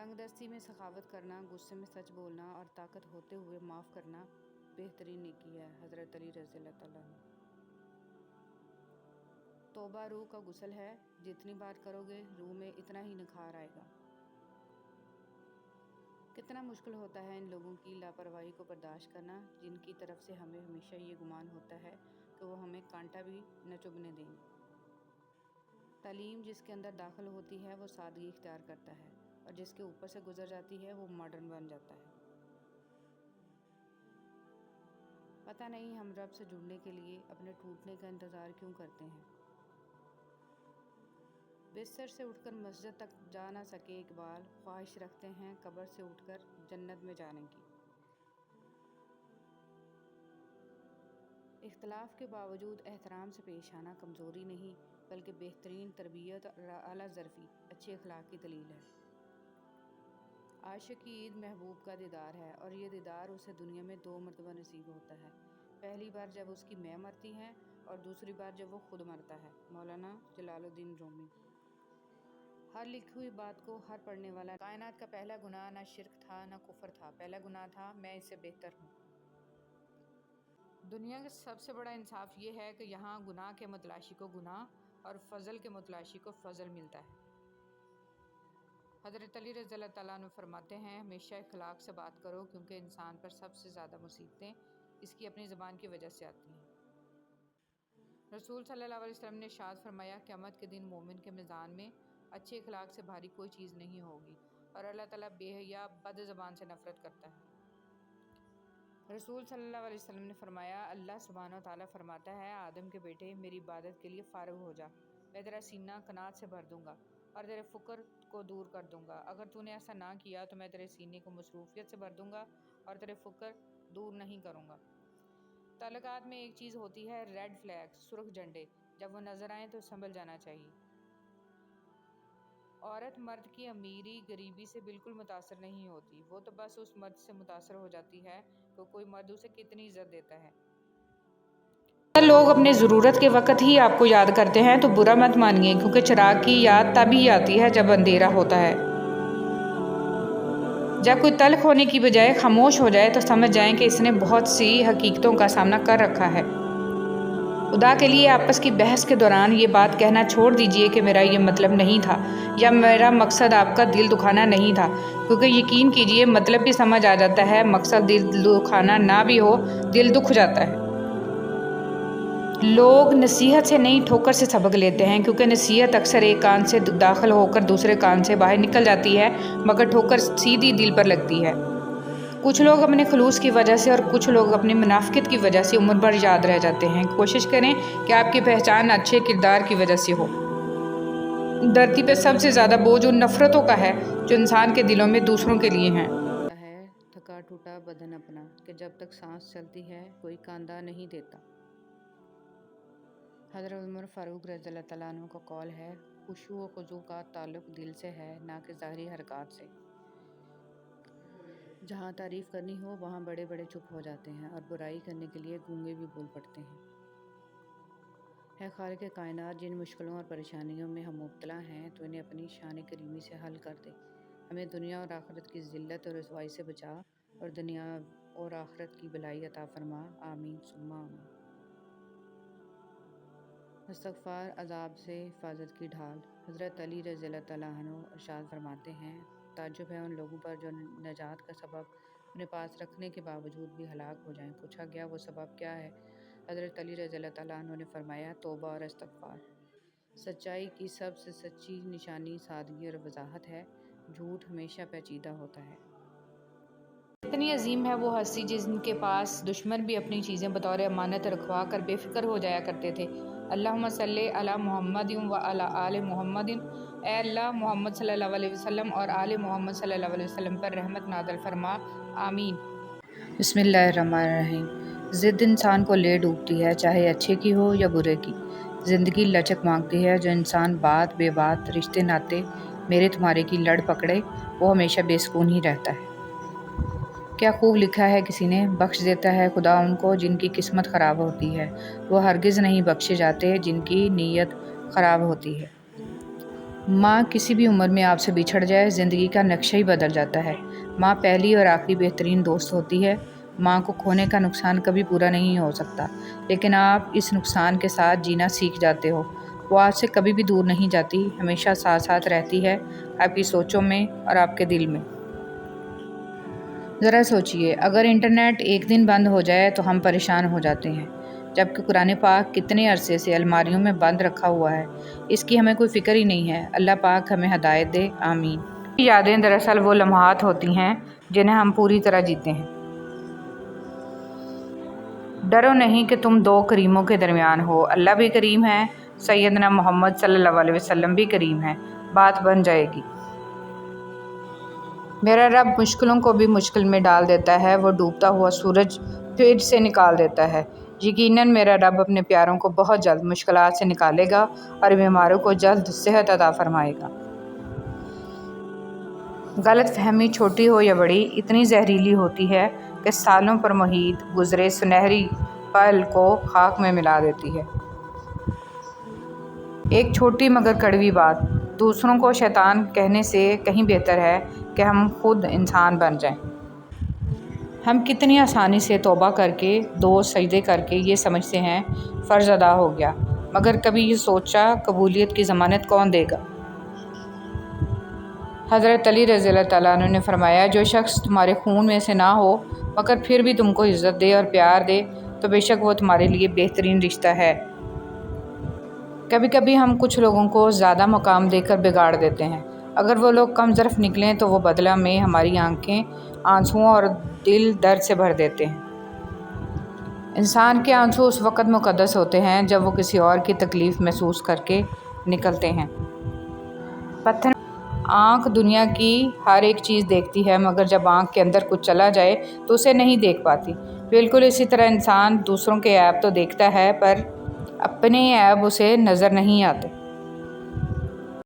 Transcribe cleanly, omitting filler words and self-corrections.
تنگ دستی میں سخاوت کرنا، غصے میں سچ بولنا اور طاقت ہوتے ہوئے معاف کرنا بہترین نیکی ہے۔ حضرت علی رضی اللہ تعالیٰ عنہ۔ توبہ روح کا غسل ہے، جتنی بار کرو گے روح میں اتنا ہی نکھار آئے گا۔ کتنا مشکل ہوتا ہے ان لوگوں کی لاپرواہی کو برداشت کرنا جن کی طرف سے ہمیں ہمیشہ یہ گمان ہوتا ہے کہ وہ ہمیں کانٹا بھی نہ چبھنے دیں گے۔ تعلیم جس کے اندر داخل ہوتی ہے وہ سادگی اختیار کرتا ہے، اور جس کے اوپر سے گزر جاتی ہے وہ ماڈرن بن جاتا ہے۔ پتہ نہیں ہم رب سے جڑنے کے لیے اپنے ٹوٹنے کا انتظار کیوں کرتے ہیں۔ بستر سے اٹھ کر مسجد تک جا نہ سکے اقبال، خواہش رکھتے ہیں قبر سے اٹھ کر جنت میں جانے کی۔ اختلاف کے باوجود احترام سے پیش آنا کمزوری نہیں بلکہ بہترین تربیت اور اعلیٰ ظرفی اچھے اخلاق کی دلیل ہے۔ عاشق کی عید محبوب کا دیدار ہے، اور یہ دیدار اسے دنیا میں 2 مرتبہ نصیب ہوتا ہے، پہلی بار جب اس کی ماں مرتی ہے اور دوسری بار جب وہ خود مرتا ہے۔ مولانا جلال الدین رومی۔ ہر لکھی ہوئی بات کو ہر پڑھنے والا کائنات کا پہلا گناہ نہ شرک تھا نہ کفر تھا، پہلا گناہ تھا میں اس سے بہتر ہوں۔ دنیا کا سب سے بڑا انصاف یہ ہے کہ یہاں گناہ کے متلاشی کو گناہ اور فضل کے متلاشی کو فضل ملتا ہے۔ حضرت علی رضی اللہ تعالیٰ عنہ فرماتے ہیں ہمیشہ اخلاق سے بات کرو، کیونکہ انسان پر سب سے زیادہ مصیبتیں اس کی اپنی زبان کی وجہ سے آتی ہیں۔ رسول صلی اللہ علیہ وسلم نے ارشاد فرمایا قیامت کے دن مومن کے میزان میں اچھے اخلاق سے بھاری کوئی چیز نہیں ہوگی، اور اللہ تعالیٰ بے حیا بد زبان سے نفرت کرتا ہے۔ رسول صلی اللہ علیہ وسلم نے فرمایا اللہ سبحانہ و تعالیٰ فرماتا ہے آدم کے بیٹے میری عبادت کے لیے فارغ ہو جا، میں تیرا سینہ قناعت سے بھر دوں گا اور تیرے فقر کو دور کر دوں گا۔ اگر تو نے ایسا نہ کیا تو میں تیرے سینے کو مصروفیت سے بھر دوں گا اور تیرے فقر دور نہیں کروں گا۔ تعلقات میں ایک چیز ہوتی ہے ریڈ فلیگ، سرخ جھنڈے، جب وہ نظر آئیں تو سنبھل جانا چاہیے۔ عورت مرد کی امیری غریبی سے بالکل متاثر نہیں ہوتی، وہ تو بس اس مرد سے متاثر ہو جاتی ہے کہ کوئی مرد اسے کتنی عزت دیتا ہے۔ اگر لوگ اپنے ضرورت کے وقت ہی آپ کو یاد کرتے ہیں تو برا مت مانیے، کیونکہ چراغ کی یاد تب ہی آتی ہے جب اندھیرا ہوتا ہے۔ جب کوئی تلخ ہونے کی بجائے خاموش ہو جائے تو سمجھ جائیں کہ اس نے بہت سی حقیقتوں کا سامنا کر رکھا ہے۔ خدا کے لیے آپس کی بحث کے دوران یہ بات کہنا چھوڑ دیجئے کہ میرا یہ مطلب نہیں تھا یا میرا مقصد آپ کا دل دکھانا نہیں تھا، کیونکہ یقین کیجئے مطلب بھی سمجھ آ جاتا ہے، مقصد دل دکھانا نہ بھی ہو دل دکھ جاتا ہے۔ لوگ نصیحت سے نہیں ٹھوکر سے سبق لیتے ہیں، کیونکہ نصیحت اکثر ایک کان سے داخل ہو کر دوسرے کان سے باہر نکل جاتی ہے، مگر ٹھوکر سیدھی دل پر لگتی ہے۔ کچھ لوگ اپنے خلوص کی وجہ سے اور کچھ لوگ اپنی منافقت کی وجہ سے عمر بھر یاد رہ جاتے ہیں۔ کوشش کریں کہ آپ کی پہچان اچھے کردار کی وجہ سے ہو۔ دھرتی پہ سب سے زیادہ بوجھ ان نفرتوں کا ہے جو انسان کے دلوں میں دوسروں کے لیے ہیں۔ ہے تھکا ٹوٹا بدن اپنا کہ جب تک سانس چلتی ہے کوئی کاندھا نہیں دیتا۔ حضرت عمر فاروق رضی اللہ تعالیٰ عنہ کا قول ہے خشوع و خضوع کا تعلق دل سے ہے نہ کہ ظاہری حرکات سے۔ جہاں تعریف کرنی ہو وہاں بڑے بڑے چپ ہو جاتے ہیں اور برائی کرنے کے لیے گونگے بھی بول پڑتے ہیں۔ اے خالق کائنات، جن مشکلوں اور پریشانیوں میں ہم مبتلا ہیں تو انہیں اپنی شان کریمی سے حل کر دے، ہمیں دنیا اور آخرت کی ذلت اور رسوائی سے بچا اور دنیا اور آخرت کی بھلائی عطا فرما، آمین ثم آمین۔ استغفار عذاب سے حفاظت کی ڈھال۔ حضرت علی رضی اللہ تعالیٰ عنہ ارشاد فرماتے ہیں تعجب ہے ان لوگوں پر جو نجات کا سبب اپنے پاس رکھنے کے باوجود بھی ہلاک ہو جائیں۔ پوچھا گیا وہ سبب کیا ہے؟ حضرت علی رضی اللہ تعالیٰ عنہ نے فرمایا توبہ اور استغفار۔ سچائی کی سب سے سچی نشانی سادگی اور وضاحت ہے، جھوٹ ہمیشہ پیچیدہ ہوتا ہے۔ اتنی عظیم ہے وہ ہستی جن کے پاس دشمن بھی اپنی چیزیں بطور امانت رکھوا کر بے فکر ہو جایا کرتے تھے۔ اللہم صلی علی محمد و علی آل محمد، اے اللہ محمد صلی اللہ علیہ وسلم اور آل محمد صلی اللہ علیہ وسلم پر رحمت نازل فرما، آمین۔ بسم اللہ الرحمن الرحیم۔ ضد انسان کو لے ڈوبتی ہے، چاہے اچھے کی ہو یا برے کی۔ زندگی لچک مانگتی ہے، جو انسان بات بے بات رشتے ناتے میرے تمہارے کی لڑ پکڑے وہ ہمیشہ بے سکون ہی رہتا ہے۔ کیا خوب لکھا ہے کسی نے، بخش دیتا ہے خدا ان کو جن کی قسمت خراب ہوتی ہے، وہ ہرگز نہیں بخشے جاتے جن کی نیت خراب ہوتی ہے۔ ماں کسی بھی عمر میں آپ سے بچھڑ جائے زندگی کا نقشہ ہی بدل جاتا ہے۔ ماں پہلی اور آخری بہترین دوست ہوتی ہے۔ ماں کو کھونے کا نقصان کبھی پورا نہیں ہو سکتا، لیکن آپ اس نقصان کے ساتھ جینا سیکھ جاتے ہو۔ وہ آپ سے کبھی بھی دور نہیں جاتی، ہمیشہ ساتھ ساتھ رہتی ہے، آپ کی سوچوں میں اور آپ کے دل میں۔ ذرا سوچئے، اگر انٹرنیٹ ایک دن بند ہو جائے تو ہم پریشان ہو جاتے ہیں، جبکہ قرآن پاک کتنے عرصے سے الماریوں میں بند رکھا ہوا ہے، اس کی ہمیں کوئی فکر ہی نہیں ہے۔ اللہ پاک ہمیں ہدایت دے، آمین۔ یادیں دراصل وہ لمحات ہوتی ہیں جنہیں ہم پوری طرح جیتے ہیں۔ ڈرو نہیں کہ تم دو کریموں کے درمیان ہو، اللہ بھی کریم ہے، سیدنا محمد صلی اللہ علیہ وسلم بھی کریم ہے، بات بن جائے گی۔ میرا رب مشکلوں کو بھی مشکل میں ڈال دیتا ہے، وہ ڈوبتا ہوا سورج پھر سے نکال دیتا ہے۔ یقیناً میرا رب اپنے پیاروں کو بہت جلد مشکلات سے نکالے گا اور بیماروں کو جلد صحت عطا فرمائے گا۔ غلط فہمی چھوٹی ہو یا بڑی اتنی زہریلی ہوتی ہے کہ سالوں پر محیط گزرے سنہری پل کو خاک میں ملا دیتی ہے۔ ایک چھوٹی مگر کڑوی بات دوسروں کو شیطان کہنے سے کہیں بہتر ہے کہ ہم خود انسان بن جائیں۔ ہم کتنی آسانی سے توبہ کر کے، 2 سجدے کر کے یہ سمجھتے ہیں فرض ادا ہو گیا، مگر کبھی یہ سوچا قبولیت کی ضمانت کون دے گا؟ حضرت علی رضی اللہ تعالیٰ عنہ نے فرمایا، جو شخص تمہارے خون میں سے نہ ہو مگر پھر بھی تم کو عزت دے اور پیار دے تو بے شک وہ تمہارے لیے بہترین رشتہ ہے۔ کبھی کبھی ہم کچھ لوگوں کو زیادہ مقام دے کر بگاڑ دیتے ہیں، اگر وہ لوگ کم ظرف نکلیں تو وہ بدلہ میں ہماری آنکھیں آنسوؤں اور دل درد سے بھر دیتے ہیں۔ انسان کے آنسو اس وقت مقدس ہوتے ہیں جب وہ کسی اور کی تکلیف محسوس کر کے نکلتے ہیں۔ پتھر آنکھ دنیا کی ہر ایک چیز دیکھتی ہے، مگر جب آنکھ کے اندر کچھ چلا جائے تو اسے نہیں دیکھ پاتی۔ بالکل اسی طرح انسان دوسروں کے عیب تو دیکھتا ہے پر اپنے عیب اسے نظر نہیں آتے۔